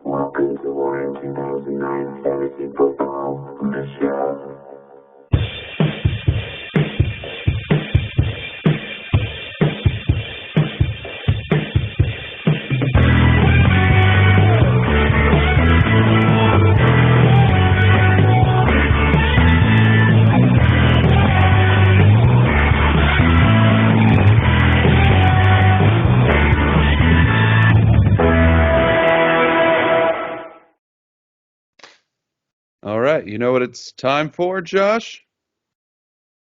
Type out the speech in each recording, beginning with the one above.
Welcome to Warren 2009 Fantasy Football, the show. All right, you know what it's time for, Josh?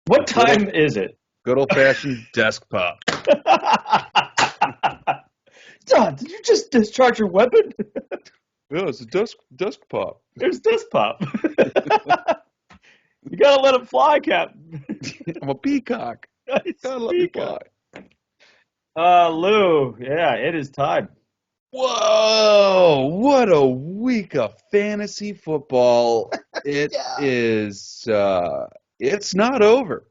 What time is it? Good old-fashioned desk pop. John, did you just discharge your weapon? Yeah, it's a desk pop. There's this pop. You gotta let him fly, Captain. I'm a peacock. Gotta let me fly. Lou, yeah, it is time. Whoa! What a week of fantasy football! It is. It's not over.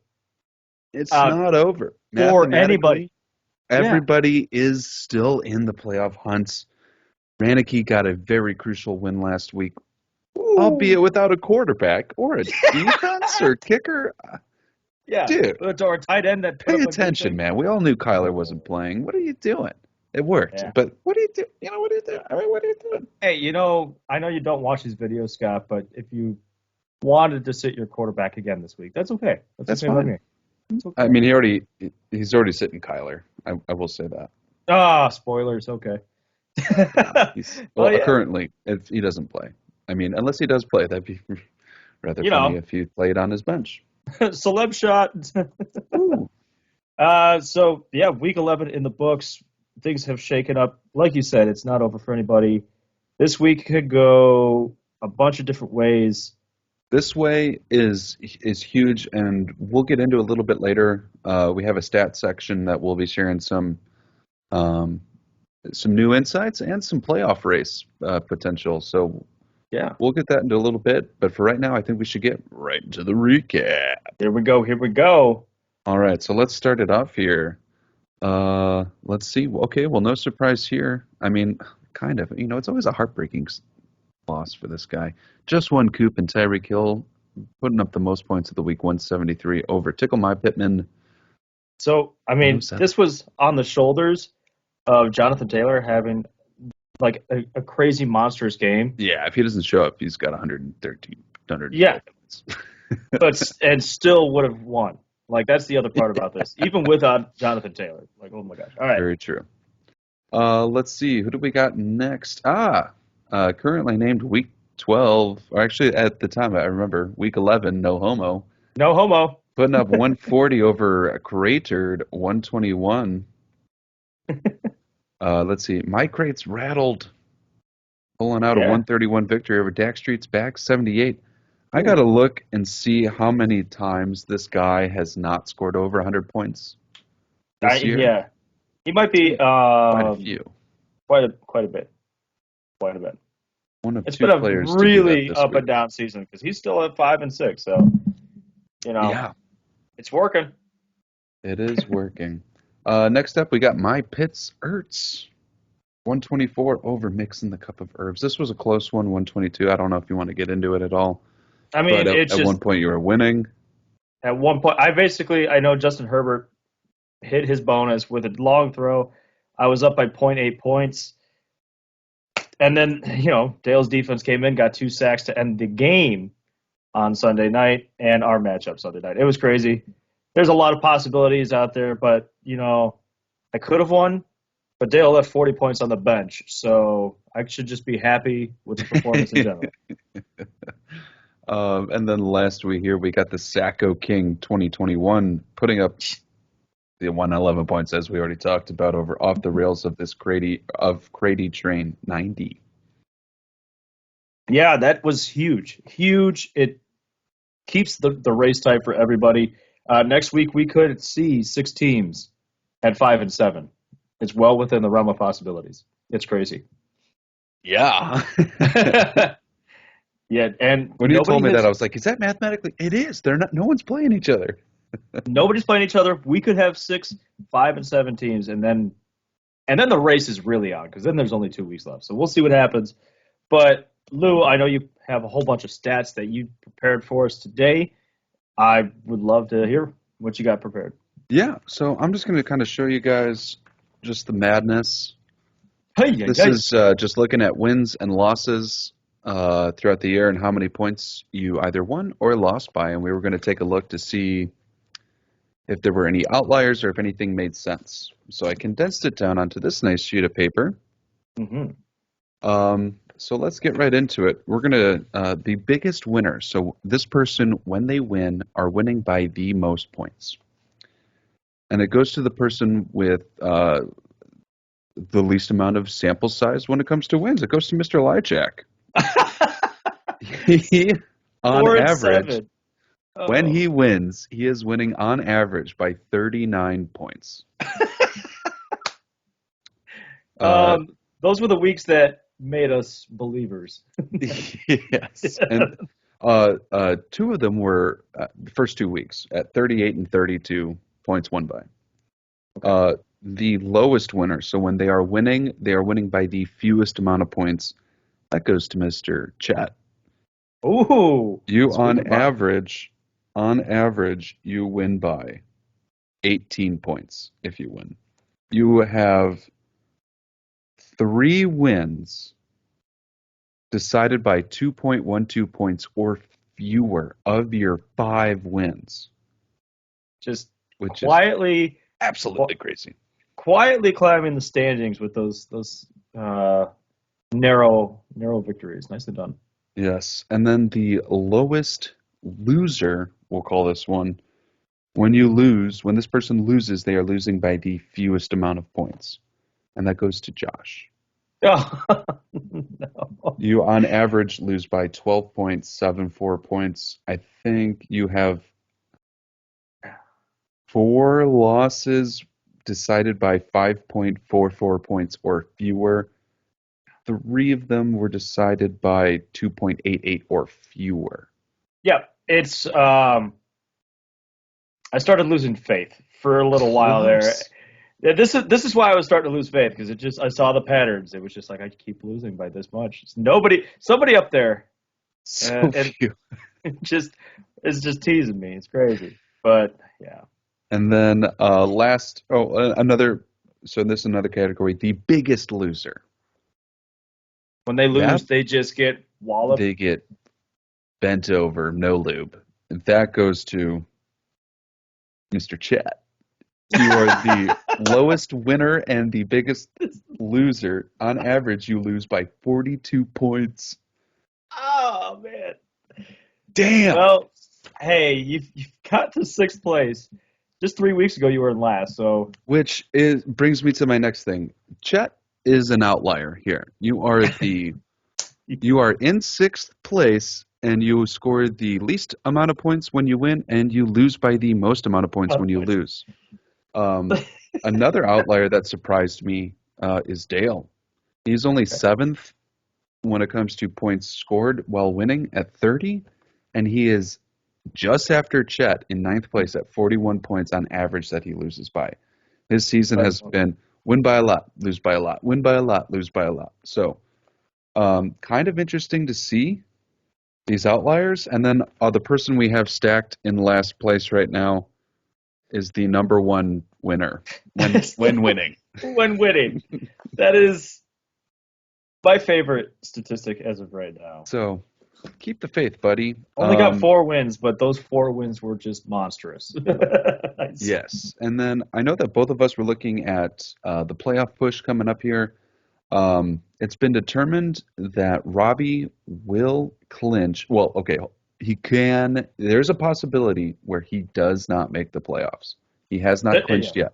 It's not over For anybody. Everybody is still in the playoff hunts. Raneke got a very crucial win last week, albeit without a quarterback or a defense or kicker. Yeah, dude, or a tight end that pay attention, man. We all knew Kyler wasn't playing. What are you doing? It worked, but what do you do? What are you doing? I mean, what are you doing? Hey, I know you don't watch these videos, Scott, but if you wanted to sit your quarterback again this week, that's okay. That's okay fine. with me. Okay. I mean, he's already sitting Kyler. I will say that. Spoilers. Okay. Currently, if he doesn't play, I mean, unless he does play, that'd be rather funny if he played on his bench. Celeb shot. Week 11 in the books. Things have shaken up. Like you said, it's not over for anybody. This week could go a bunch of different ways. This way is huge, and we'll get into it a little bit later. We have a stat section that we'll be sharing some new insights and some playoff race potential. So yeah, we'll get that into a little bit. But for right now, I think we should get right into the recap. Here we go. All right, so let's start it off here. Let's see. Okay, well, no surprise here. I mean, kind of. It's always a heartbreaking loss for this guy. Just one Coop and Tyreek Hill putting up the most points of the week, 173 over Tickle My Pittman. So, I mean, this was on the shoulders of Jonathan Taylor having like a crazy monstrous game. Yeah, if he doesn't show up, he's got 113. Points. and still would have won. Like, that's the other part about this. Even without Jonathan Taylor. Like, oh my gosh. All right. Very true. Let's see. Who do we got next? Currently named Week 12. Or actually, at the time, I remember, Week 11, no homo. No homo. Putting up 140 over Cratered, 121. Let's see. Mike Crate's rattled. Pulling out a 131 victory over Dak Street's back, 78. I got to look and see how many times this guy has not scored over 100 points this year. Yeah. He might be quite a few. Quite a bit. One of it's two been players a really up and down season because he's still at 5-6. So, it's working. It is working. Next up, we got My Pitts Ertz. 124 over Mixing the Cup of Herbs. This was a close one, 122. I don't know if you want to get into it at all. I mean, at one point you were winning. At one point, I know Justin Herbert hit his bonus with a long throw. I was up by 0.8 points. And then, Dale's defense came in, got 2 sacks to end the game on Sunday night and our matchup Sunday night. It was crazy. There's a lot of possibilities out there, but, I could have won, but Dale left 40 points on the bench. So I should just be happy with the performance in general. And then last week here, we got the Sacco King 2021 putting up the 111 points, as we already talked about, over off the rails of this Crady train, 90. Yeah, that was huge. Huge. It keeps the race tight for everybody. Next week, we could see 6 teams at 5-7. It's well within the realm of possibilities. It's crazy. Yeah. Yeah, and when you told me that, I was like, "Is that mathematically?" It is. They're not. No one's playing each other. Nobody's playing each other. We could have 6 5-7 teams, and then the race is really on because then there's only 2 weeks left. So we'll see what happens. But Lou, I know you have a whole bunch of stats that you prepared for us today. I would love to hear what you got prepared. Yeah, so I'm just going to kind of show you guys just the madness. Hey, This hey. is just looking at wins and losses throughout the year and how many points you either won or lost by. And we were going to take a look to see if there were any outliers or if anything made sense. So I condensed it down onto this nice sheet of paper. Mm-hmm. So let's get right into it. We're going to, the biggest winner. So this person, when they win, are winning by the most points. And it goes to the person with the least amount of sample size when it comes to wins. It goes to Mr. Lyjak. He, on 4 and average, 7. when he wins, he is winning on average by 39 points. Those were the weeks that made us believers. Yes. And two of them were the first 2 weeks at 38 and 32 points won by. The lowest winner, so when they are winning by the fewest amount of points. That goes to Mr. Chet. Ooh. You on average, you win by 18 points if you win. You have 3 wins decided by 2.12 points or fewer of your 5 wins. Which quietly is absolutely crazy. Quietly climbing the standings with those narrow victories. Nicely done. Yes, and then the lowest loser, we'll call this one, when this person loses, they are losing by the fewest amount of points. And that goes to Josh. Oh, no. You, on average, lose by 12.74 points. I think you have 4 losses decided by 5.44 points or fewer. 3 of them were decided by 2.88 or fewer. Yeah, it's I started losing faith for a little while there. Yeah, this is why I was starting to lose faith, because I saw the patterns. It was just like, I keep losing by this much. Somebody up there, and it's just teasing me. It's crazy, but yeah. And then this is another category, the biggest loser. When they lose, they just get walloped. They get bent over, no lube. And that goes to Mr. Chet. You are the lowest winner and the biggest loser. On average, you lose by 42 points. Oh, man. Damn. Well, hey, you've got to 6th place. Just 3 weeks ago, you were in last. So, which brings me to my next thing. Chet is an outlier here. You are you are in 6th place, and you score the least amount of points when you win, and you lose by the most amount of points when you lose. Another outlier that surprised me is Dale. He's only 7th when it comes to points scored while winning at 30, and he is just after Chet in 9th place at 41 points on average that he loses by. His season has been win by a lot, lose by a lot, win by a lot, lose by a lot. So kind of interesting to see these outliers. And then the person we have stacked in last place right now is the number 1 winner when winning. When winning. That is my favorite statistic as of right now. So keep the faith, buddy. Only got 4 wins, but those 4 wins were just monstrous. Nice. Yes. And then I know that both of us were looking at the playoff push coming up here. It's been determined that Robbie will clinch. Well, okay, he can. There's a possibility where he does not make the playoffs. He has not clinched yet.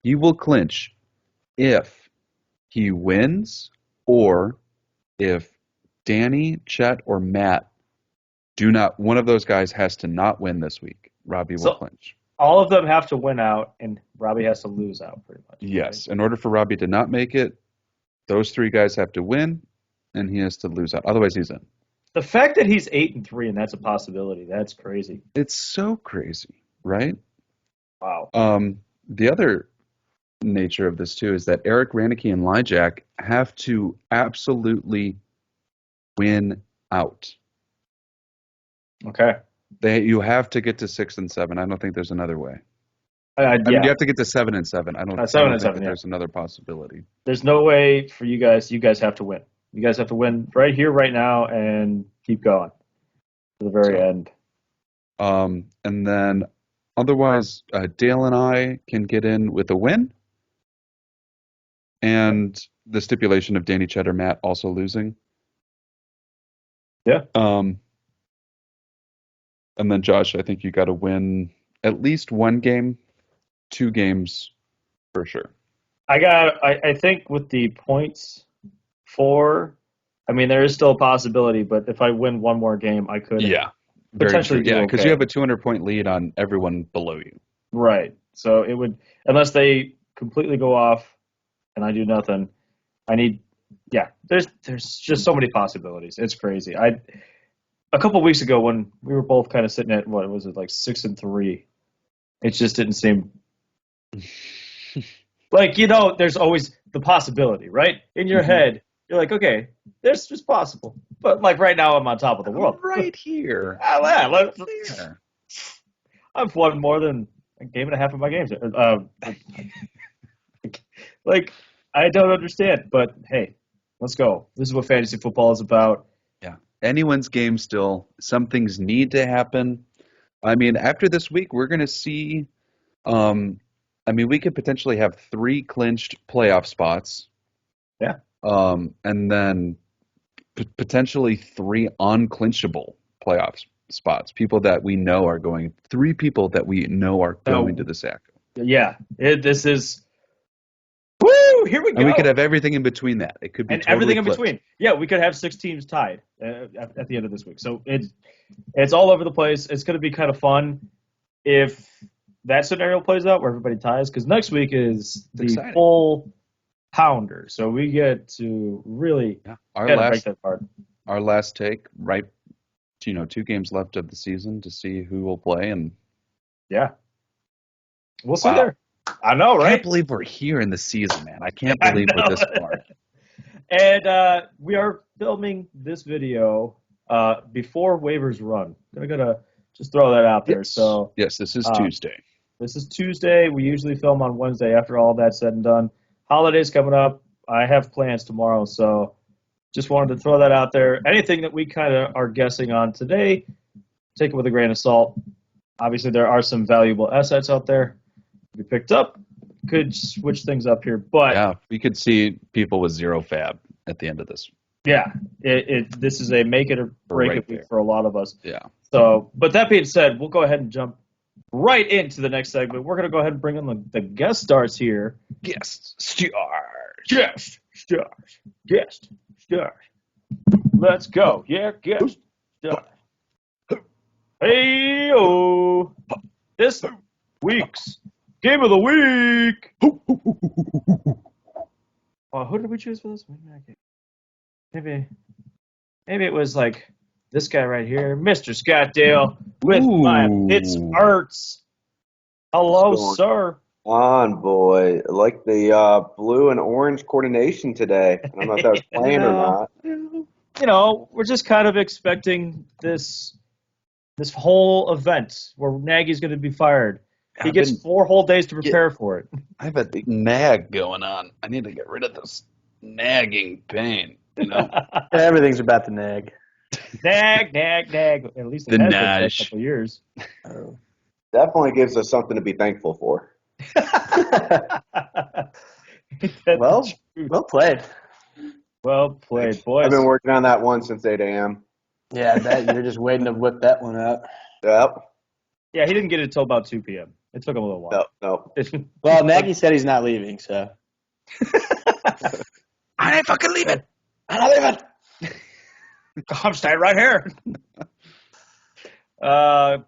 He will clinch if he wins, or if Danny, Chet, or Matt one of those guys has to not win this week. Robbie will clinch. All of them have to win out, and Robbie has to lose out, pretty much. Yes. Right? In order for Robbie to not make it, those 3 guys have to win, and he has to lose out. Otherwise, he's in. The fact that he's 8-3, and that's a possibility, that's crazy. It's so crazy, right? Wow. The other nature of this, too, is that Eric, Ranicky, and Lyjak have to absolutely win out. Okay. You have to get to 6 and 7. I don't think there's another way. Yeah. I mean, you have to get to 7 and 7. I don't 7 and think 7, that yeah. there's another possibility. There's no way for you guys. You guys have to win. You guys have to win right here, right now, and keep going to the very end. And then otherwise, Dale and I can get in with a win. And the stipulation of Danny Cheddar Matt also losing. Yeah. And then Josh, I think you got to win at least one game, 2 games for sure. I think with the points I mean, there is still a possibility, but if I win one more game, I could potentially do yeah, because okay. you have a 200-point lead on everyone below you. Right. So it would, unless they completely go off and I do nothing, there's just so many possibilities. It's crazy. A couple weeks ago when we were both kind of sitting at, what was it, like 6 and 3, it just didn't seem like, there's always the possibility, right? In your head, you're like, okay, this is possible. But like right now, I'm on top of the world. Right here. I've won more than a game and a half of my games. Like, I don't understand, but hey, let's go. This is what fantasy football is about. Yeah. Anyone's game still. Some things need to happen. I mean, after this week, we're going to see, we could potentially have 3 clinched playoff spots. Yeah. And then potentially 3 unclinchable playoff spots. 3 people that we know are going to the sack. Yeah. This is, woo, here we go. And we could have everything in between that. It could be totally everything flipped. in between. Yeah, we could have 6 teams tied at the end of this week. So it's all over the place. It's going to be kind of fun if that scenario plays out where everybody ties, because next week is the full pounder. So we get to really break that apart. Our last take, right? 2 games left of the season to see who will play, and we'll see there. I know, right? I can't believe we're here in the season, man. I can't believe we're this far. And we are filming this video before waivers run. I'm gonna just throw that out there. Yes. So yes, this is Tuesday. This is Tuesday. We usually film on Wednesday after all that's said and done. Holidays coming up. I have plans tomorrow, so just wanted to throw that out there. Anything that we kind of are guessing on today, take it with a grain of salt. Obviously, there are some valuable assets out there to be picked up. Could switch things up here, but we could see people with 0 fab at the end of this. Yeah, this is a make it or break it week for a lot of us. Yeah. So, but that being said, we'll go ahead and jump right into the next segment. We're going to go ahead and bring in the guest stars here. Guest stars. Guest stars. Let's go. Yeah, guest stars. Hey-o. This week's Game of the Week. Who did we choose for this? Maybe it was like this guy right here, Mr. Scott Dale with my Pitts Arts. Hello, sir. On, boy. I like the blue and orange coordination today. I don't know if that was planned or not. We're just kind of expecting this whole event where Nagy's going to be fired. He gets 4 whole days to prepare for it. I have a big nag going on. I need to get rid of this nagging pain. Everything's about the nag. Nag. At least it has been for a couple years. Definitely gives us something to be thankful for. Well played. Well played, boys. I've been working on that one since 8 a.m. Yeah, I bet you're just waiting to whip that one out. Yep. Yeah, he didn't get it until about 2 p.m. It took him a little while. No. Well, Nagy said he's not leaving, so. I ain't fucking leaving. I'm not leaving. I'm staying right here.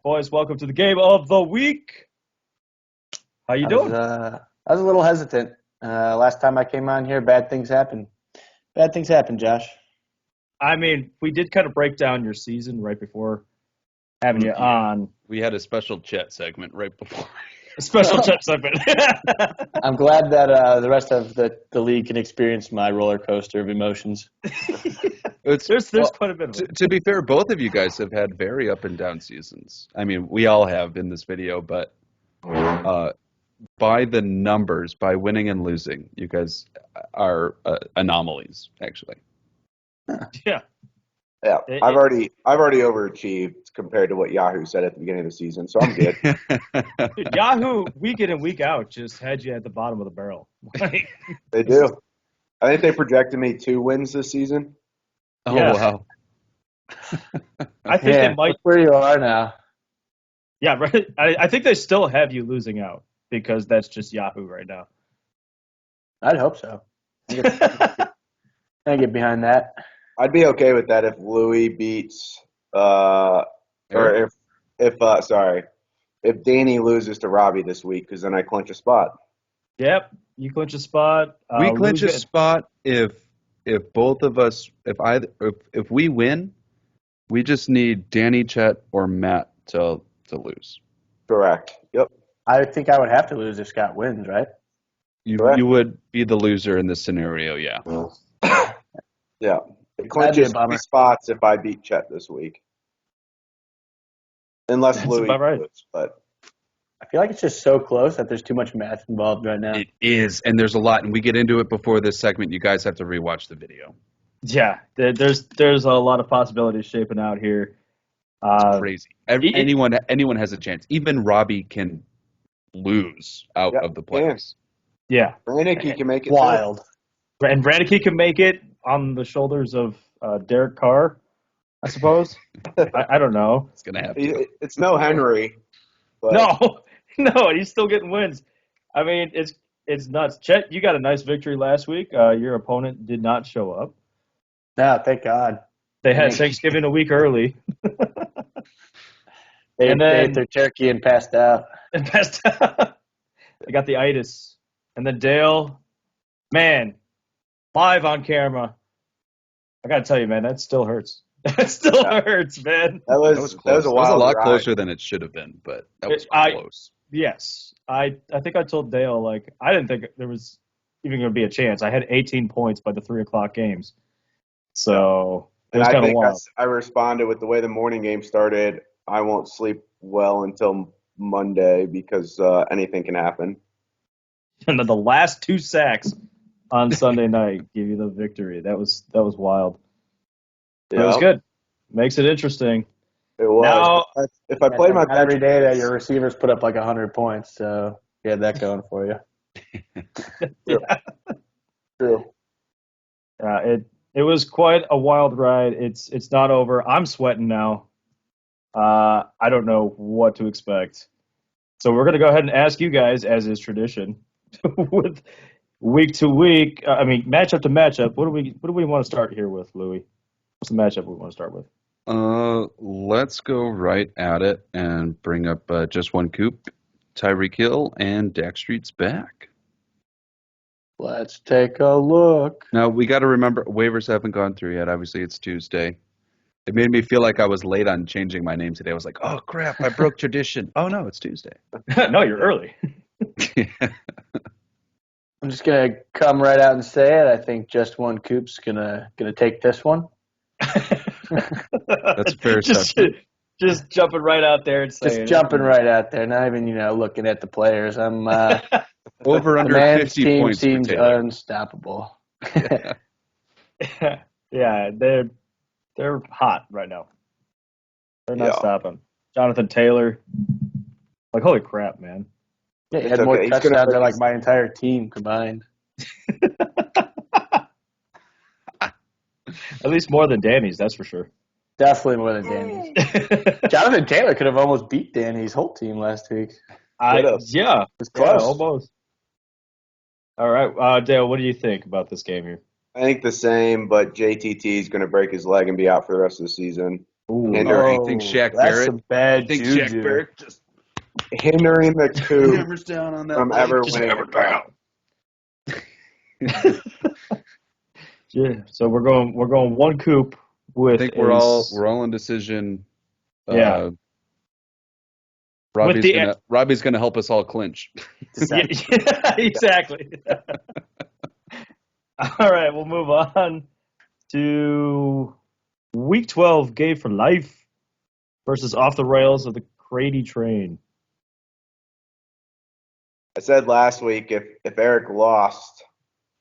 Boys, welcome to the Game of the Week. How you doing? I was a little hesitant. Last time I came on here, bad things happened. Bad things happened, Josh. I mean, we did kind of break down your season right before having you on. We had a special chat segment right before. Special chat segment. I'm glad that the rest of the league can experience my roller coaster of emotions. There's Well, quite a bit of it. to be fair, both of you guys have had very up and down seasons. I mean, we all have in this video, but by the numbers, by winning and losing, you guys are anomalies, actually. Yeah. Yeah, I've already overachieved compared to what Yahoo said at the beginning of the season, so I'm good. Dude, Yahoo, week in and week out, just had you at the bottom of the barrel. Like, They do. I think they projected me 2 wins this season. Oh, Yeah. wow. I think they might. Look where you are now. Yeah, right. I think they still have you losing out because that's just Yahoo right now. I'd hope so. I get behind that. I'd be okay with that if Louis beats, or if Danny loses to Robbie this week, because then I clinch a spot. Yep, you clinch a spot. We clinch a lose it. spot if both of us if we win, we just need Danny, Chet, or Matt to lose. Correct. Yep. I think I would have to lose if Scott wins, right? Correct. You would be the loser in this scenario, yeah. Yeah. It That'd be clinches a bummer. 3 spots if I beat Chet this week. Unless That's Louis about right. loses, but I feel like it's just so close that there's too much math involved right now. It is, and there's a lot, and we get into it before this segment. You guys have to rewatch the video. Yeah, there's a lot of possibilities shaping out here. It's crazy. Anyone has a chance. Even Robbie can lose out Yep, of the playoffs. Yeah, Brannicky can make it Wild. and Branicky can make it on the shoulders of Derek Carr, I suppose. I don't know. It's gonna happen. too. It's no Henry. But No, he's still getting wins. I mean, it's nuts. Chet, you got a nice victory last week. Your opponent did not show up. No, thank God. They had Thanksgiving a week early. They And then- ate their turkey and passed out. And passed out. They got the itis. And then Dale, man, live on camera. I got to tell you, man, that still hurts. That still hurts, man. that was That was close. a It was a wild lot ride. closer than it should have been, but that was I- close. Yes. I think I told Dale, like, I didn't think there was even going to be a chance. I had 18 points by the 3 o'clock games. So it And was I kind of think wild. I responded with the way the morning game started. I won't sleep well until Monday because anything can happen. And then the last 2 sacks on Sunday night give you the victory. That was wild. But it was good. Makes it interesting. It was. Now, If I played my Not every bench, day that your receivers put up like 100 points, so you had that going for you. yeah. True. It was quite a wild ride. It's not over. I'm sweating now. I don't know what to expect. So we're gonna go ahead and ask you guys, as is tradition, with week to week. Matchup to matchup. What do we want to start here with, Louis? What's the matchup we want to start with? Let's go right at it and bring up just one coop, Tyreek Hill, and Dak Street's back. Let's take a look. Now, we got to remember, waivers haven't gone through yet. Obviously, it's Tuesday. It made me feel like I was late on changing my name today. I was like, oh, crap, I broke tradition. Oh, no, it's Tuesday. No, you're early. I'm just gonna come right out and say it. I think just one coop's gonna take this one. That's a fair just, assessment. just jumping right out there and saying Just jumping right out there, not even looking at the players. I'm Over the under man's 50 team points for seems Taylor. unstoppable. Yeah, they're hot right now. They're not Yeah. stopping. Jonathan Taylor, like, holy crap, man. Yeah, he It's had more okay. He's gonna touchdowns break than like his- my entire team combined. At least more than Danny's, that's for sure. Definitely more than Danny's. Jonathan Taylor could have almost beat Danny's whole team last week. Yeah, It's close. almost. All right, Dale, what do you think about this game here? I think the same, but JTT is going to break his leg and be out for the rest of the season, Ooh. Hindering- You think Shaq that's Barrett? some bad Think juju. Shaq Barrett just hindering the coup hammers down on that from leg? ever Just winning. hammer down. Yeah, so we're going one coop with. I think we're all in decision. Yeah. Robbie's gonna help us all clinch. Yeah, exactly. All right, we'll move on to Week 12, Game for Life versus Off the Rails of the Crady Train. I said last week if Eric lost,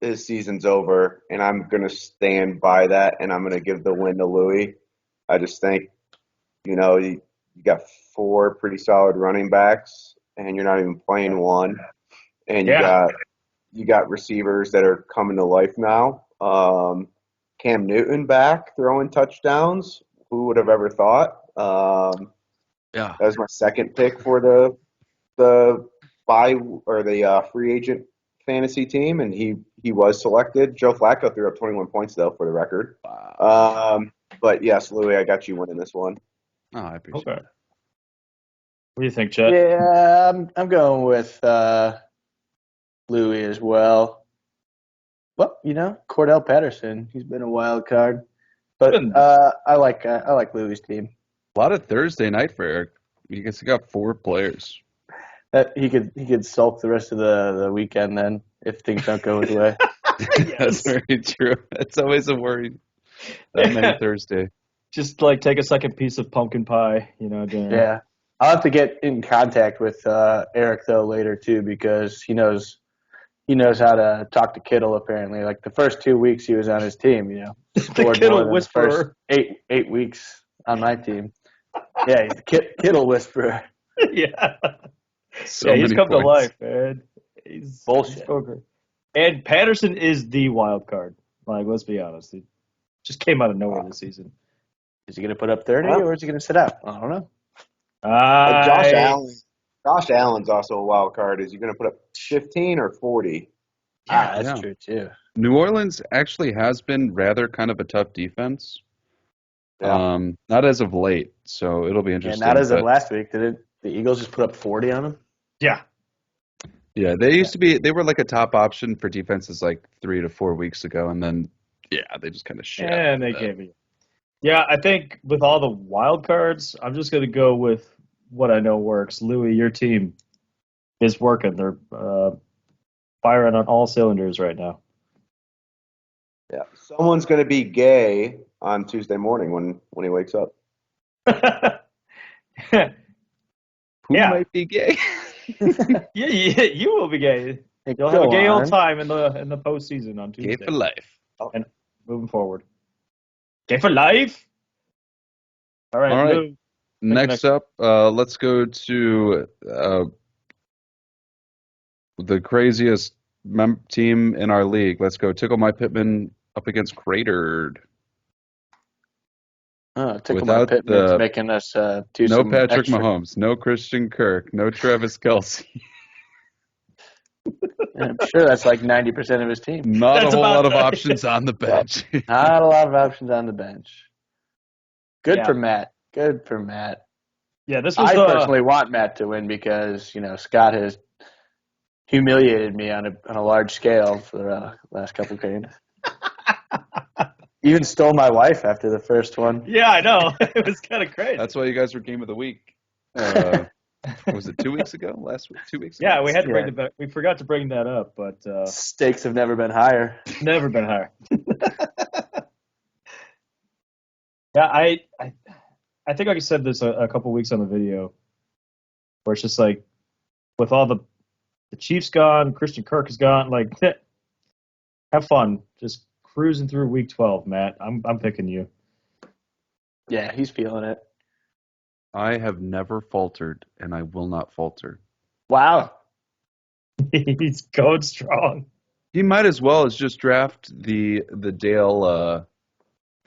his season's over, and I'm going to stand by that, and I'm going to give the win to Louis. I just think, you got 4 pretty solid running backs, and you're not even playing one, and you got receivers that are coming to life now. Cam Newton back throwing touchdowns. Who would have ever thought? Yeah. That was my second pick for the free agent fantasy team, and he was selected. Joe Flacco threw up 21 points though, for the record. Wow. But yes, Louis, I got you winning this one. Oh, I appreciate it. What do you think, Chet? Yeah, I'm going with Louis as well. Well, Cordell Patterson, he's been a wild card, but I like Louis' team. A lot of Thursday night for Eric. You guys got 4 players. He could sulk the rest of the weekend then if things don't go his way. That's very true. It's always a worry. That many Thursday. Just take a second piece of pumpkin pie, dinner. Yeah. I'll have to get in contact with Eric though later too, because he knows how to talk to Kittle apparently. Like the first 2 weeks he was on his team, The Kittle whisperer. The first 8 weeks on my team. Yeah, he's the Kittle whisperer. Yeah. So he's come points. to life, man. He's bullshit. He's okay. And Patterson is the wild card. Let's be honest. He just came out of nowhere this season. Is he going to put up 30 or is he going to sit out? I don't know. Josh Allen's also a wild card. Is he going to put up 15 or 40? That's true too. New Orleans actually has been rather kind of a tough defense. Yeah. Not as of late, so it'll be Yeah, interesting. not as of last week. Did the Eagles just put up 40 on them? Yeah. Yeah, they were like a top option for defenses 3 to 4 weeks ago, and then they just kind of shit. And they gave me. Yeah, I think with all the wild cards, I'm just going to go with what I know works. Louis, your team is working. They're firing on all cylinders right now. Yeah. Someone's going to be gay on Tuesday morning when he wakes up. Who might be gay? Yeah, you will be gay. You'll have a gay old time in the postseason on Tuesday. Gay for life. And moving forward. Gay for life. All right. Lou, next up, let's go to the craziest team in our league. Let's go Tickle My Pittman up against Cratered. Tickle My Pittman's making us do no some Patrick extra. Mahomes, no Christian Kirk, no Travis Kelce. I'm sure that's 90% of his team. Not a whole lot of options on the bench. Not a lot of options on the bench. Good for Matt. Good for Matt. Yeah, this was I personally want Matt to win because Scott has humiliated me on a large scale for the last couple of games. Even stole my wife after the first one. Yeah, I know. It was kind of crazy. That's why you guys were game of the week. Was it 2 weeks ago? Last week? 2 weeks ago? Yeah, we had to bring it back. We forgot to bring that up, but stakes have never been higher. Never been higher. Yeah, I think I said this a couple weeks on the video, where it's just with all the Chiefs gone, Christian Kirk is gone. Have fun, just cruising through Week 12, Matt. I'm picking you. Yeah, he's feeling it. I have never faltered, and I will not falter. Wow. He's going strong. He might as well as just draft the Dale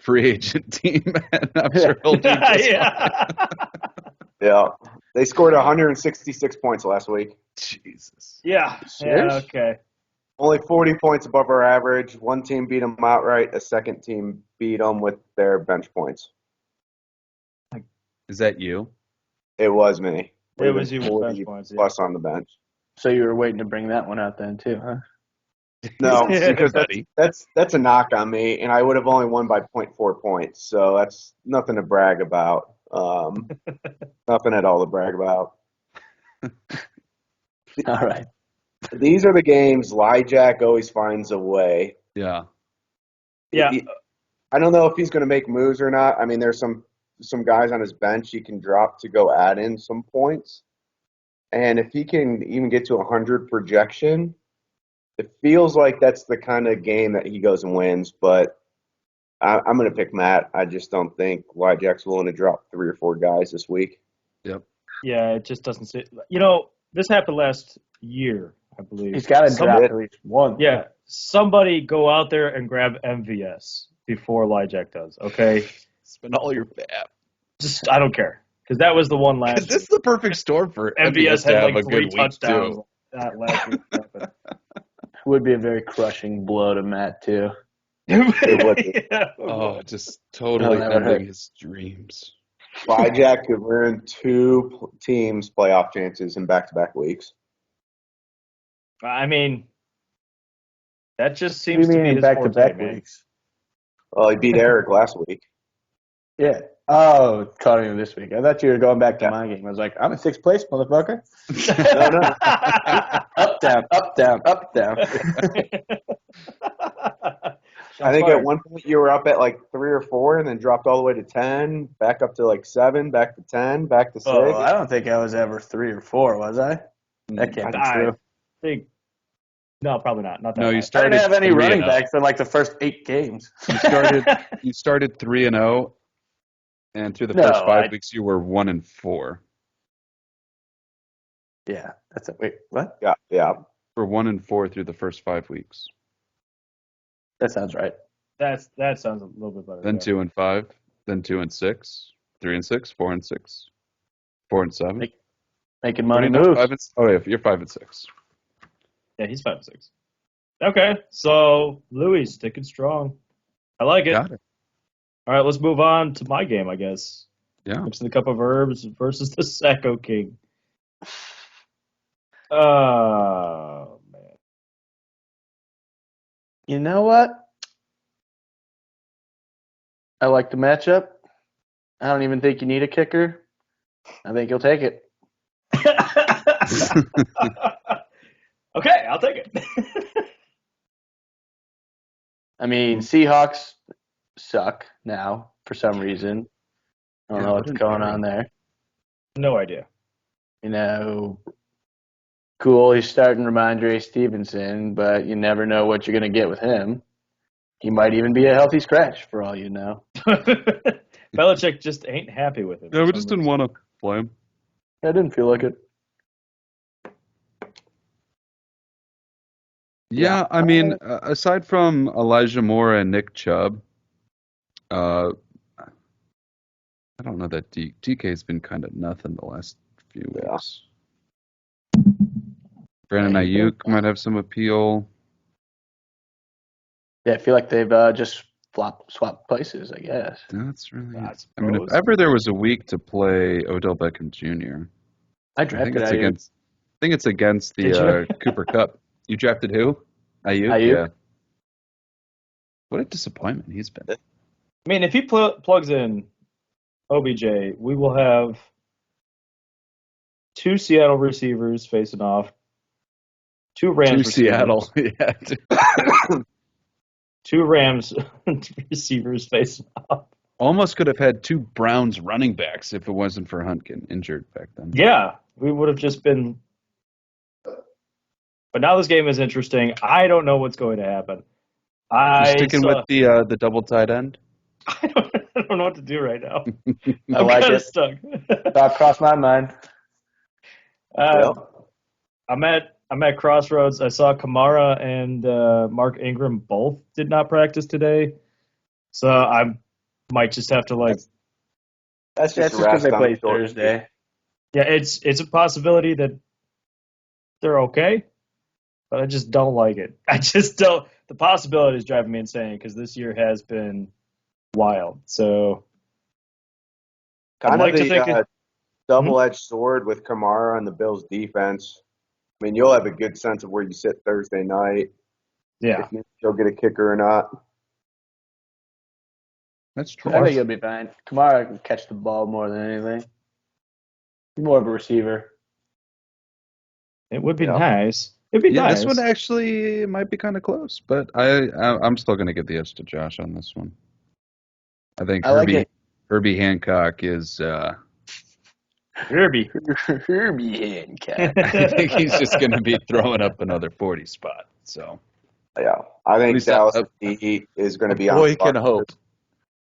free agent team, and I'm sure he'll do just fine. Yeah. They scored 166 points last week. Jesus. Yeah. Yeah, okay. Only 40 points above our average. One team beat them outright. A second team beat them with their bench points. Is that you? It was me. It was you with bench points. Plus on the bench. So you were waiting to bring that one out then too, huh? No, because that's a knock on me, and I would have only won by 0.4 points. So that's nothing to brag about. Nothing at all to brag about. All right. These are the games Lyjack always finds a way. Yeah. Yeah. I don't know if he's going to make moves or not. I mean, there's some guys on his bench he can drop to go add in some points. And if he can even get to 100 projection, it feels like that's the kind of game that he goes and wins. But I'm going to pick Matt. I just don't think Lyjack's willing to drop 3 or 4 guys this week. Yep. Yeah, it just doesn't sit. This happened last year, I believe. He's got to drop at least one. Yeah, somebody go out there and grab MVS before Lyjack does, okay? Spend all your fab. Just, I don't care. Because that was the one last This is the perfect storm for MVS to had have like a 3 good week touchdowns too. last week. Would be a very crushing blow to Matt, too. Yeah. Oh, just totally that would hurt. ending his dreams. Lyjack could ruin 2 teams' playoff chances in back-to-back weeks. I mean, that just What seems do you to mean be in his back-to-back forte, man. weeks? Well, he beat Eric last week. Yeah. Oh, caught him this week. I thought you were going back to my game. I was like, I'm in 6th place, motherfucker. No. Up, down, up, down, up, down. I think at one point you were up at like 3 or 4 and then dropped all the way to 10, back up to like 7, back to 10, back to 6. Oh, I don't think I was ever 3 or 4, was I? That can't be true. think no, probably not. Not that. No, you high. I started. didn't have any 3-0. running backs in like the first 8 games. You started 3-0, and through the No, first 5 weeks you were 1-4. Yeah, that's a wait. What? Yeah. For 1-4 through the first 5 weeks. That sounds right. That sounds a little bit better. Then 2-5. Then 2-6. 3-6. 4-6. 4-7. Making money What are you now? moves. Oh yeah, you're 5-6. Yeah, he's 5-6. Okay, so Louis sticking strong. I like it. Got it. All right, let's move on to my game, I guess. Yeah. It's the Cup of Herbs versus the Sacco King. Oh man. You know what? I like the matchup. I don't even think you need a kicker. I think you'll take it. Okay, I'll take it. I mean, Seahawks suck now for some reason. I don't know what's going on there. No idea. Cool, he's starting Ramondre Stevenson, but you never know what you're going to get with him. He might even be a healthy scratch for all you know. Belichick just ain't happy with him. Yeah, we just didn't want to play him. I didn't feel like it. Yeah, I mean, aside from Elijah Moore and Nick Chubb, I don't know that DK's been kind of nothing the last few weeks. Brandon Ayuk might have some appeal. Yeah, I feel like they've just swapped places, I guess. That's really. I I mean, if suppose. ever there was a week to play Odell Beckham Jr., I I drafted think it's Ayuk. against Did the you? Cooper Cup. You drafted who? Ayuk. Ayuk. Yeah. What a disappointment he's been. I mean, if he plugs in OBJ, we will have 2 Seattle receivers facing off, 2 Rams To Seattle. Yeah. 2 Rams receivers facing off. Almost could have had 2 Browns running backs if it wasn't for Hunt getting injured back then. Yeah, we would have just been. But now this game is interesting. I don't know what's going to happen. You're sticking with the double tight end? I don't know what to do right now. I I'm like kind of it. stuck. Thought crossed my mind. I'm at crossroads. I saw Kamara and Mark Ingram both did not practice today, so I might just have to That's That's just just because they rest on play the short Thursday. Yeah, it's a possibility that they're okay, but I just don't like it. I just don't. The possibility is driving me insane because this year has been wild. So Kind I'd like of to think the double-edged sword with Kamara on the Bills' defense. I mean, you'll have a good sense of where you sit Thursday night. yeah. If you'll get a kicker or not. That's true. I think he'll be fine. Kamara can catch the ball more than anything. He's more of a receiver. It would be Yeah. nice. It'd be Yeah, nice. this one actually might be kind of close, but I'm still going to give the edge to Josh on this one. I think I like it. Herbie Hancock is. Herbie. Herbie Hancock. I think he's just going to be throwing up another 40 spot. So Yeah, I think least a- Dallas a- is going to a be boy on. can hope.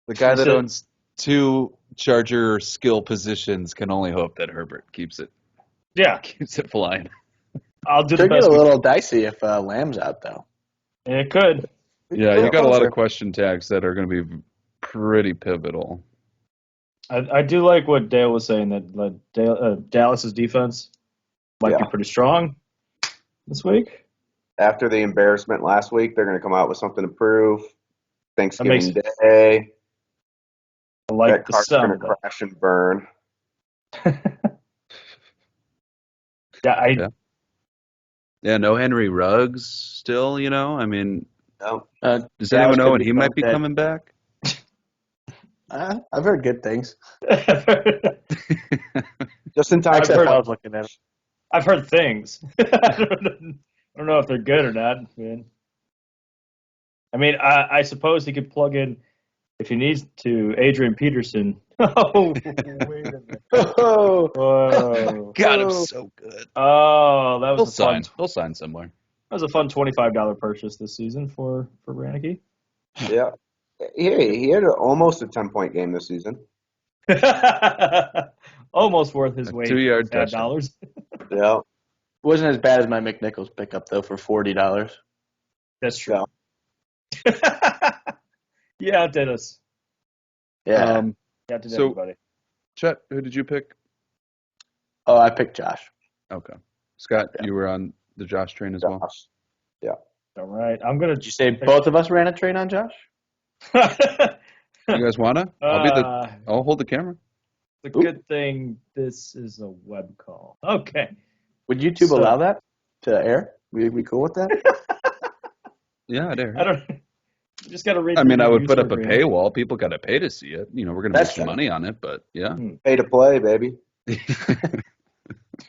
The guy You that said- owns 2 Charger skill positions can only hope that Herbert keeps it flying. I'll do the Could get best. a little dicey if Lamb's out, though. It could. Yeah, you got a lot closer. of question tags that are going to be pretty pivotal. I do like what Dale was saying that Dallas's defense might be Yeah. pretty strong this week. After the embarrassment last week, they're going to come out with something to prove. Thanksgiving makes- Day, I like that the car's sound going of to that. crash and burn. Yeah, Yeah, no Henry Ruggs still, you know? I mean, No. does Dallas anyone know could when be he might be dead. coming back? I've heard good things. Just in time. Except heard- I was looking at it. I've heard things. I don't know if they're good or not, man. I mean, I suppose he could plug in if he needs to Adrian Peterson. Oh, wait a minute. Oh, Whoa. God, I'm so good. Oh, that He'll was a fun. sign. He'll sign somewhere. That was a fun $25 purchase this season for Brannicky. Yeah. He had almost a 10-point game this season. Almost worth his A weight. 2-yard in bad touchdown. dollars. Yeah. wasn't as bad as my McNichols pickup though for $40. That's true. Yeah, Dennis. Yeah. Yeah, to So- everybody. Chet, who did you pick? Oh, I picked Josh. Okay. Scott, Yeah. you were on the Josh train as well? Josh. All right, I'm gonna. Did you say both of us ran a train on Josh? You guys wanna? I'll hold the camera. The good thing this is a web call. Okay. Would YouTube So- allow that to air? We cool with that? Yeah, I dare. I don't. You just got to read. I mean, I would put user up a agreement. paywall. People got to pay to see it. You know, we're going to That's make some true. money on it, but yeah. Pay to play, baby.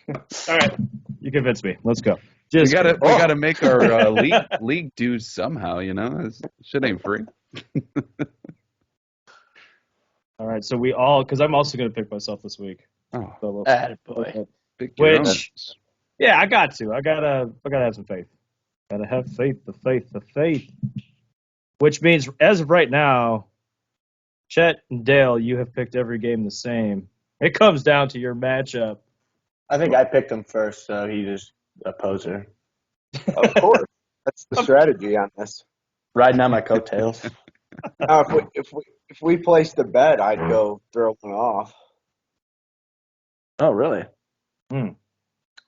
All right, you convinced me. Let's go. we Just got to make our league dues somehow. You know, this shit ain't free. All right, so we all because I'm also going to pick myself this week. Oh, So, Attaboy. pick your own. Which- yeah, I got to. I gotta have some faith. Gotta have faith. The faith. Which means, as of right now, Chet and Dale, you have picked every game the same. It comes down to your matchup. I think I picked him first, so he just a poser. Of course. That's the strategy on this. Riding on my coattails. Now, if we placed a bet, I'd go throw one off. Oh, really? Hmm.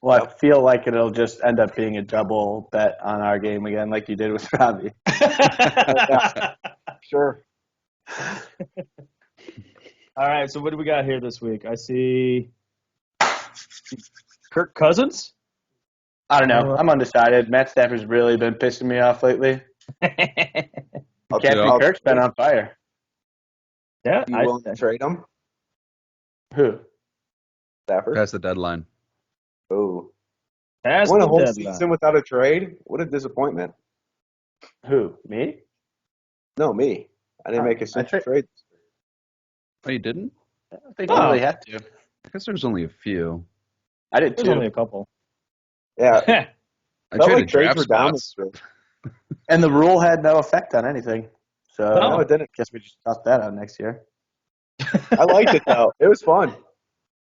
Well, I feel like it'll just end up being a double bet on our game again, like you did with Robbie. Sure. All right, so what do we got here this week? I see Kirk Cousins. I don't know. I'm undecided. Matt Stafford's really been pissing me off lately. Captain Kirk's been on fire. Yeah, You willing to trade him? Who? Stafford? Past the deadline. Ooh. Past Went a the whole deadline. season without a trade? What a disappointment. Who? Me? No, me. I didn't Oh, make a single I trade. Oh, you didn't? I don't think you really have to. I guess there's only a few. I did There's too. only a couple. Yeah. I Felt traded like trades draft were down spots. this year. And the rule had no effect on anything. So No, it didn't. guess we just toss that out next year. I liked it, though. It was fun.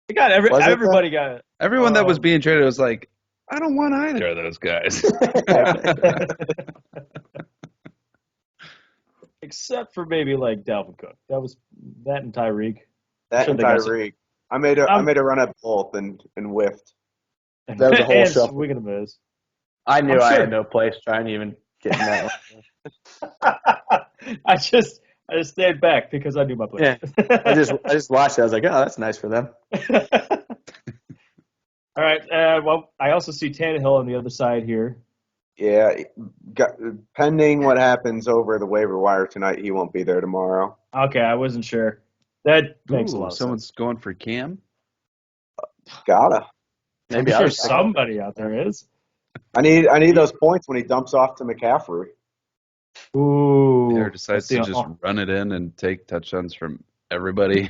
You got Was it, everybody got it. Everyone that was being traded was like, I don't want either of those guys. Except for maybe like Dalvin Cook. That and Tyreek. That Sure and they got some- Tyreek. I made a run at both and whiffed. That was a whole and shuffle. swing and a miss. I knew I'm I sure. had no place trying to even get in that one. I just stayed back because I knew my place. I just watched it. I was like, oh, that's nice for them. All right. Well, I also see Tannehill on the other side here. Yeah. Pending what happens over the waiver wire tonight, he won't be there tomorrow. Okay, I wasn't sure. That makes a Ooh, lot of someone's sense. going for Cam. Gotta. Maybe I'm I'll sure somebody out there is. I need those points when he dumps off to McCaffrey. Ooh. Taylor decides to just run it in and take touchdowns from everybody.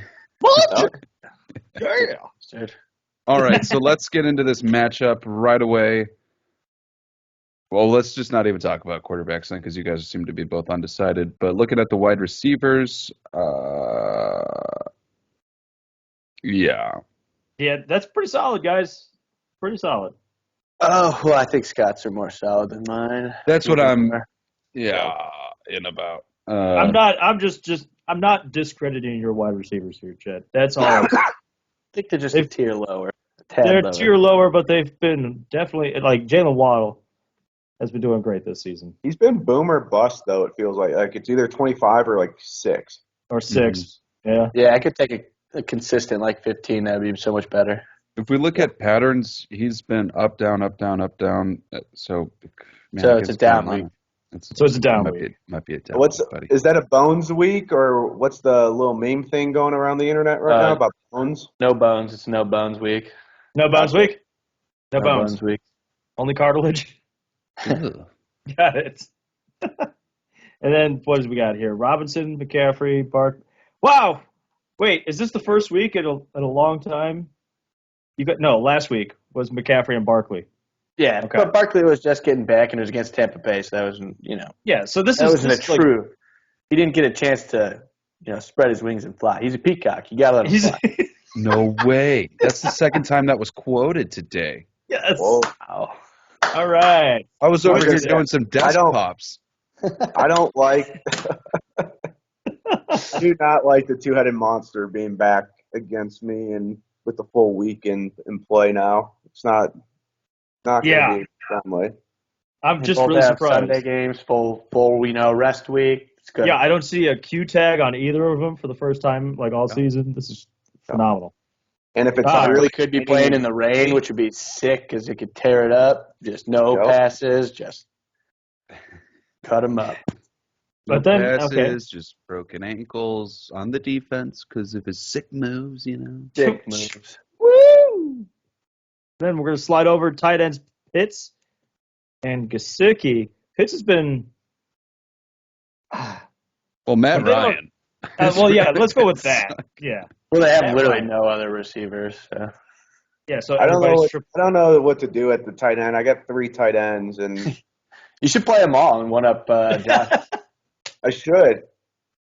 Yeah. All right, so let's get into this matchup right away. Well, let's just not even talk about quarterbacks then, because you guys seem to be both undecided. But looking at the wide receivers, yeah. Yeah, that's pretty solid, guys. Pretty solid. Oh, well, I think Scott's are more solid than mine. That's what I'm, Yeah. in about. I'm not discrediting your wide receivers here, Chet. That's all. I think they're just a tier lower. They're tier lower, but they've been definitely like Jalen Waddle has been doing great this season. He's been boom or bust, though, it feels like. Like, it's either 25 or, 6. Or 6. Yeah. Yeah, I could take a consistent, 15. That would be so much better. If we look at patterns, he's been up, down, up, down, up, down. So it's a down week. So it's a down week. Might be a down week, buddy. Is that a Bones week, or what's the little meme thing going around the internet right now about Bones? No bones. It's no bones week. No bones week? No bones. Week. Only cartilage? Got it. And then what do we got here? Robinson, McCaffrey, Bark. Wow. Wait, is this the first week in a long time? Last week was McCaffrey and Barkley. Yeah, okay. But Barkley was just getting back, and it was against Tampa Bay, so that wasn't, Yeah, so this wasn't a true. He didn't get a chance to, spread his wings and fly. He's a peacock. You got to let him fly. No way. That's the second time that was quoted today. Yes. Whoa. Wow. All right. I was over here doing some desk pops. I don't like I do not like the two-headed monster being back against me and with the full week in play now. It's not going to be friendly. I'm just really surprised. Sunday games, full rest week. It's good. Yeah, I don't see a Q tag on either of them for the first time all season. This is phenomenal. And if it's really could be playing in the rain, which would be sick because it could tear it up. Just no passes, just cut them up. But no then, passes, just broken ankles on the defense because of his sick moves, Sick moves. Woo! Then we're going to slide over tight ends Pitts and Gesicki. Pitts has been... Well, Matt Ryan. Let's go with that. Yeah. Well, they have literally no other receivers. So. Yeah, so I don't know what to do at the tight end. I got 3 tight ends, and you should play them all and one up Josh. I should.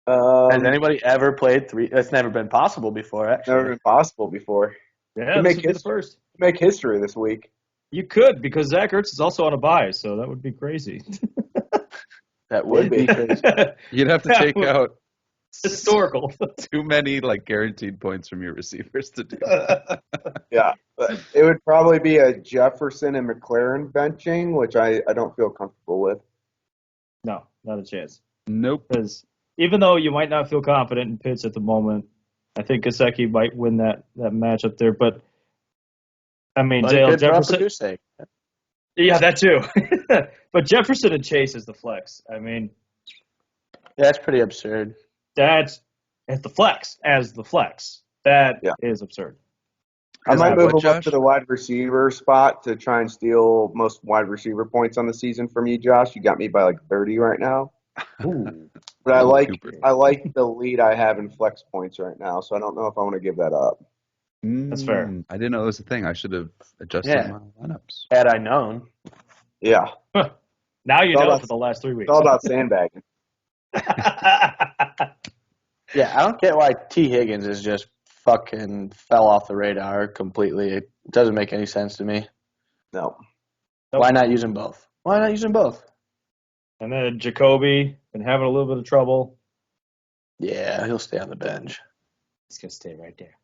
Has anybody ever played 3? That's never been possible before, actually. Never been possible before. Yeah, this would be the first. Make history this week. You could, because Zach Ertz is also on a bye, so that would be crazy. That would be crazy. You'd have to take out historical. Too many guaranteed points from your receivers to do. Yeah, but it would probably be a Jefferson and McLaren benching, which I don't feel comfortable with. No, not a chance. Nope. Because even though you might not feel confident in Pitts at the moment, I think Gesicki might win that matchup there. But I mean, Dale Jefferson. Yeah, that too. But Jefferson and Chase is the flex. I mean, that's pretty absurd. That's the flex as the flex. That is absurd. I might move him up to the wide receiver spot to try and steal most wide receiver points on the season from you, Josh. You got me by 30 right now. Ooh. But I like the lead I have in flex points right now, so I don't know if I want to give that up. That's fair. I didn't know it was a thing. I should have adjusted my lineups. Had I known. Yeah. Now you know for the last 3 weeks. It's all about sandbagging. Yeah, I don't get why T. Higgins is just fucking fell off the radar completely. It doesn't make any sense to me. No. Why not use them both? And then Jacoby been having a little bit of trouble. Yeah, he'll stay on the bench. He's going to stay right there.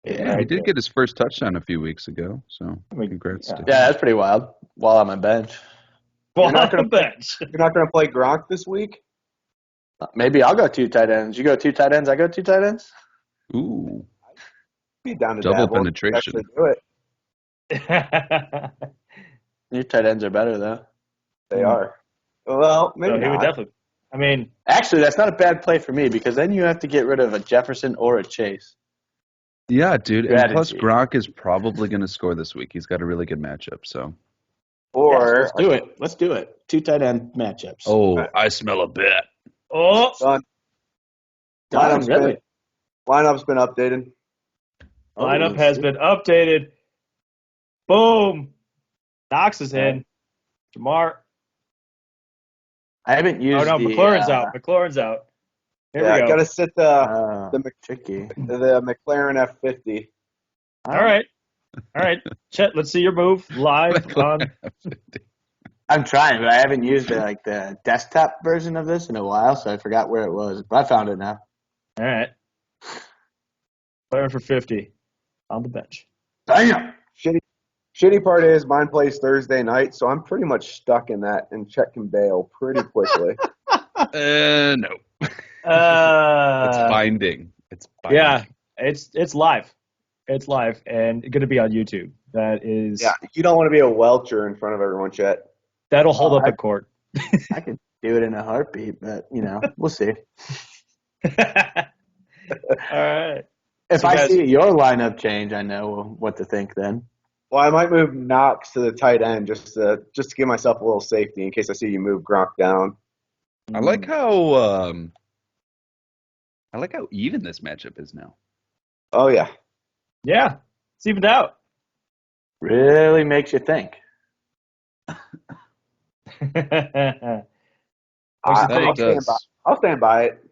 Yeah, he did get his first touchdown a few weeks ago, so congrats to him. Yeah, that's pretty wild. While on my bench. While on the bench. You're not going to play Gronk this week? Maybe I'll go 2 tight ends. You go 2 tight ends, I go 2 tight ends? Ooh. Be down to double penetration. Do it. Your tight ends are better, though. They are. Well, maybe he would definitely. I mean, actually, that's not a bad play for me because then you have to get rid of a Jefferson or a Chase. Yeah, dude. And plus, Strategy. Gronk is probably going to score this week. He's got a really good matchup. So. Or Let's do it. Let's do it. 2 tight end matchups. Oh, I smell a bet. Oh, done. Done, really? Lineup's been updated. lineup has been updated. Boom. Knox is in. Jamar. I haven't used McLaurin's out. McLaurin's out. Here we go. Got to sit the tricky. McLaren F50. All right. Chet, let's see your move live on. I'm trying, but I haven't used the desktop version of this in a while, so I forgot where it was. But I found it now. All right. Player for 50 on the bench. Damn. Shitty part is mine plays Thursday night, so I'm pretty much stuck in that, and Chet can bail pretty quickly. No. It's binding. It's binding. Yeah, it's live. It's live and going to be on YouTube. That is. Yeah, you don't want to be a welcher in front of everyone, Chet. That'll hold up in court. I could do it in a heartbeat, but we'll see. All right. If I see your lineup change, I know what to think then. Well, I might move Knox to the tight end just to give myself a little safety in case I see you move Gronk down. I like how even this matchup is now. Oh yeah. Yeah, it's evened out. Really makes you think. I'll stand by it.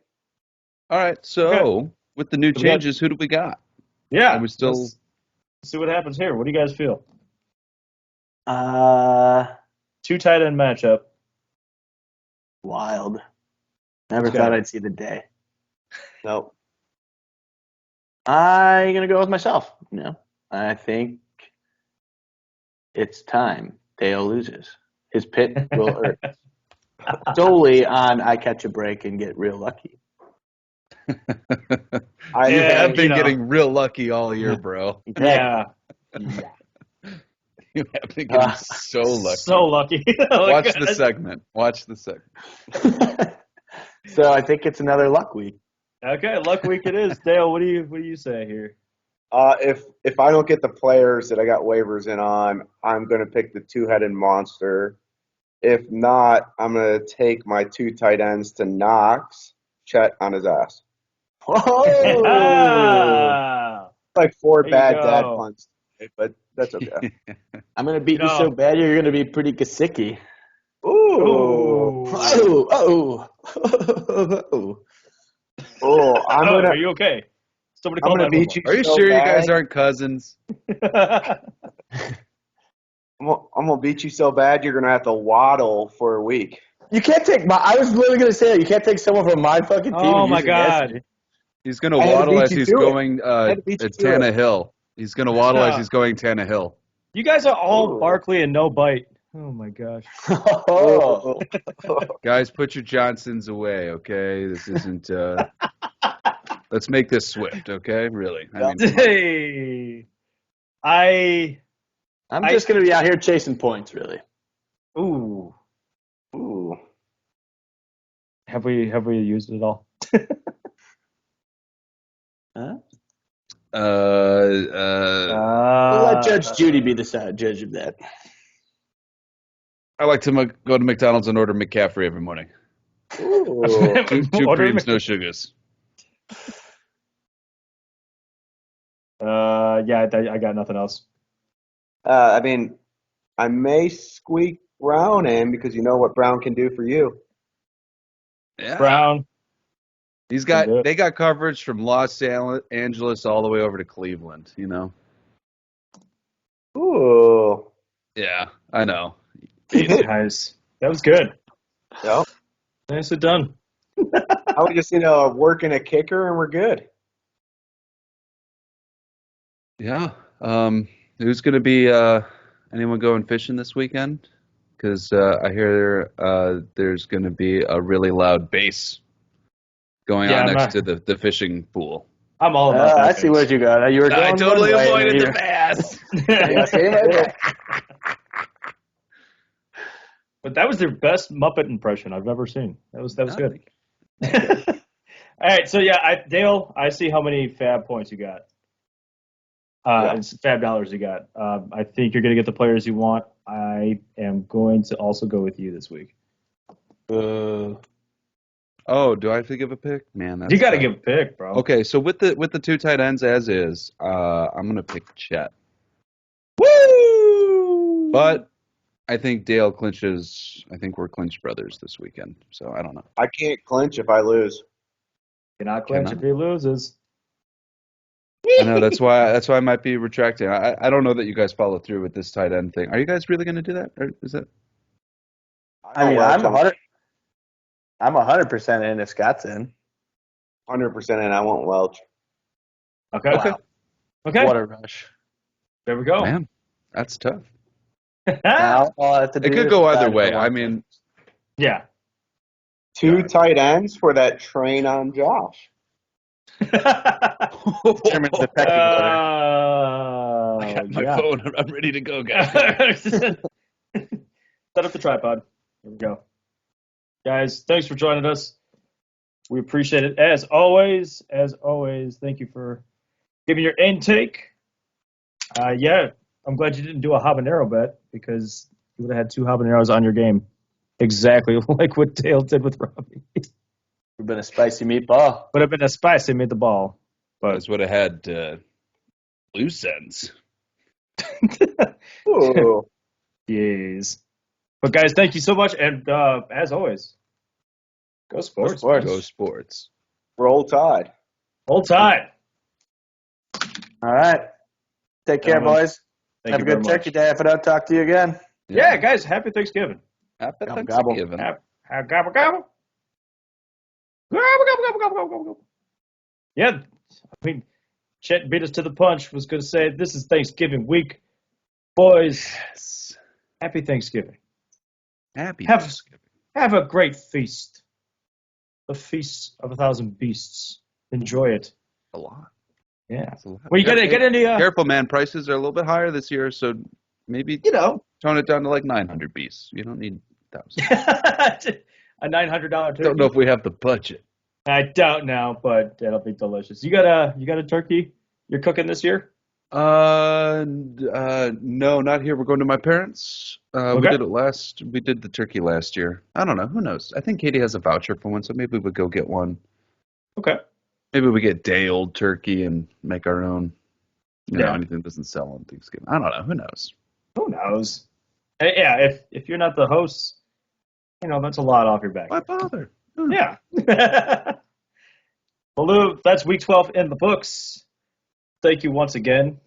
All right, so with the new changes, who do we got? Yeah, Are we still? Let's see what happens here. What do you guys feel? 2 tight end matchup. Wild. Never thought I'd see the day. Nope. I'm going to go with myself. I think it's time Dale loses. His pit will hurt. Solely on I catch a break and get real lucky. I have been getting real lucky all year, bro. Yeah. You have been getting so lucky. So lucky. Watch the segment. So I think it's another luck week. Okay, luck week it is. Dale, what do you say here? If I don't get the players that I got waivers in on, I'm going to pick the 2-headed monster. If not, I'm going to take my 2 tight ends to Knox, Chet on his ass. Whoa! Like 4 There bad you dad go. puns, but that's okay. I'm going to beat you so bad you're going to be pretty Gasicki. Ooh. Oh, Are you okay? Somebody call I'm gonna beat you. Are you so sure bad. you guys aren't cousins? I'm gonna beat you so bad you're gonna have to waddle for a week. You can't take I was literally going to say that. You can't take someone from my fucking team. Oh, and my use it against God. me. He's going to waddle as he's going to Tana Hill. He's going to waddle as he's going Tana Hill. You guys are all Barkley and no bite. Oh, my gosh. Oh. Guys, put your Johnsons away, okay? This isn't let's make this swift, okay? Really. I mean, Hey. I'm just going to be out here chasing points, really. Ooh. Ooh. Have we used it at all? Huh? We'll let Judge Judy be the judge of that. I like to go to McDonald's and order McCaffrey every morning. Ooh. Two creams, no sugars. Yeah, I got nothing else. I mean, I may squeak Brown in because you know what Brown can do for you. Yeah. Brown. They got coverage from Los Angeles all the way over to Cleveland, Ooh. Yeah, I know. Nice. That was good. Yep. Nicely done. I would just working a kicker and we're good. Yeah. Who's going to be anyone going fishing this weekend? Because I hear there's going to be a really loud bass going on next to the fishing pool. I'm all about that. I see what you got. You were going I totally one way, avoided the bass. But that was their best Muppet impression I've ever seen. That was good. All right, so yeah, Dale, I see how many fab points you got. It's fab dollars you got. I think you're going to get the players you want. I am going to also go with you this week. Oh, do I have to give a pick? Man, that's You got to tough. give a pick, bro. Okay, so with the two tight ends as is, I'm gonna pick Chet. Woo! But I think Dale clinches. I think we're clinch brothers this weekend. So I don't know. I can't clinch if I lose. Cannot clinch Cannot? if he loses. I know that's why I might be retracting. I don't know that you guys follow through with this tight end thing. Are you guys really gonna do that? Or is it? I mean, I'm 100% in if Scott's in. 100% and I won't Welch. Okay. Okay. Okay. What a rush. There we go. Man, that's tough. Now all I have to do It could is go either decide way. if want I to. mean, Yeah. 2 tight ends for that train on Josh. Determine the pecking order. I got my yeah. phone. I'm ready to go, guys. Set up the tripod. Here we go. Guys, thanks for joining us. We appreciate it. As always, thank you for giving your intake. Yeah, I'm glad you didn't do a habanero bet because you would have had 2 habaneros on your game. Exactly like what Dale did with Robbie. Would have been a spicy meatball. Would have been a spicy meatball. But Guys would have had loose ends. Ooh. yes. But guys, thank you so much. And as always, go sports. Go sports. Roll Tide. Hold tight. All right. Take care, Gentlemen, boys. Thank Have you a good very turkey much. day if I don't talk to you again. Yeah, guys, happy Thanksgiving. Happy Gobble, Thanksgiving. Gobble, gobble, gobble. Gobble, gobble, gobble, gobble, gobble, gobble. Yeah, I mean, Chet beat us to the punch. Was going to say, this is Thanksgiving week. Boys, Yes. happy Thanksgiving. Happy Have- Thanksgiving. Have a great feast. The feast of 1,000 beasts. Enjoy it. A lot. Yeah. That's a lot. Well, you get any, Careful, man. Prices are a little bit higher this year, so maybe tone it down to like 900 beasts. You don't need 1,000. a $900 turkey. Don't know if we have the budget. I don't know, but it'll be delicious. You got a turkey you're cooking this year? No, not here. We're going to my parents. We Okay. did it we did the turkey last year. I don't know. Who knows? I think Katie has a voucher for one, so maybe we go get one. Okay. Maybe we get day-old turkey and make our own. You know, Yeah. anything doesn't sell on Thanksgiving. I don't know. Who knows? Who knows? Yeah, if you're not the host, that's a lot off your back. Why bother? Yeah. Well, Lou, that's week 12 in the books. Thank you once again.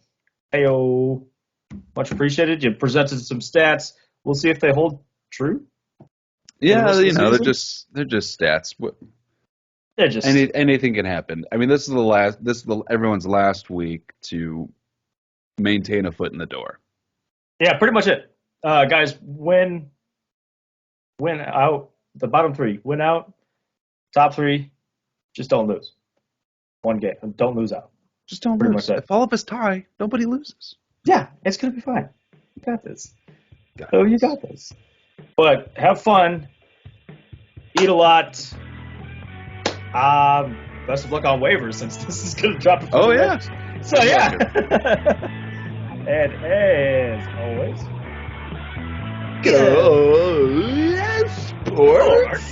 Heyo. Much appreciated. You presented some stats. We'll see if they hold true. Yeah, rest of the they're season? they're just stats. They're just Anything can happen. I mean, this is everyone's last week to maintain a foot in the door. yeah, pretty much it. Guys, win out. The bottom 3 win out. Top 3, just don't lose. One game, don't lose out. Just don't Pretty lose. much it. If all of us tie, nobody loses. Yeah, it's gonna be fine. You got this. Got Oh, you got this. But have fun. Eat a lot. Best of luck on waivers since this is gonna drop. Oh yeah. So yeah. And as always, Go sports.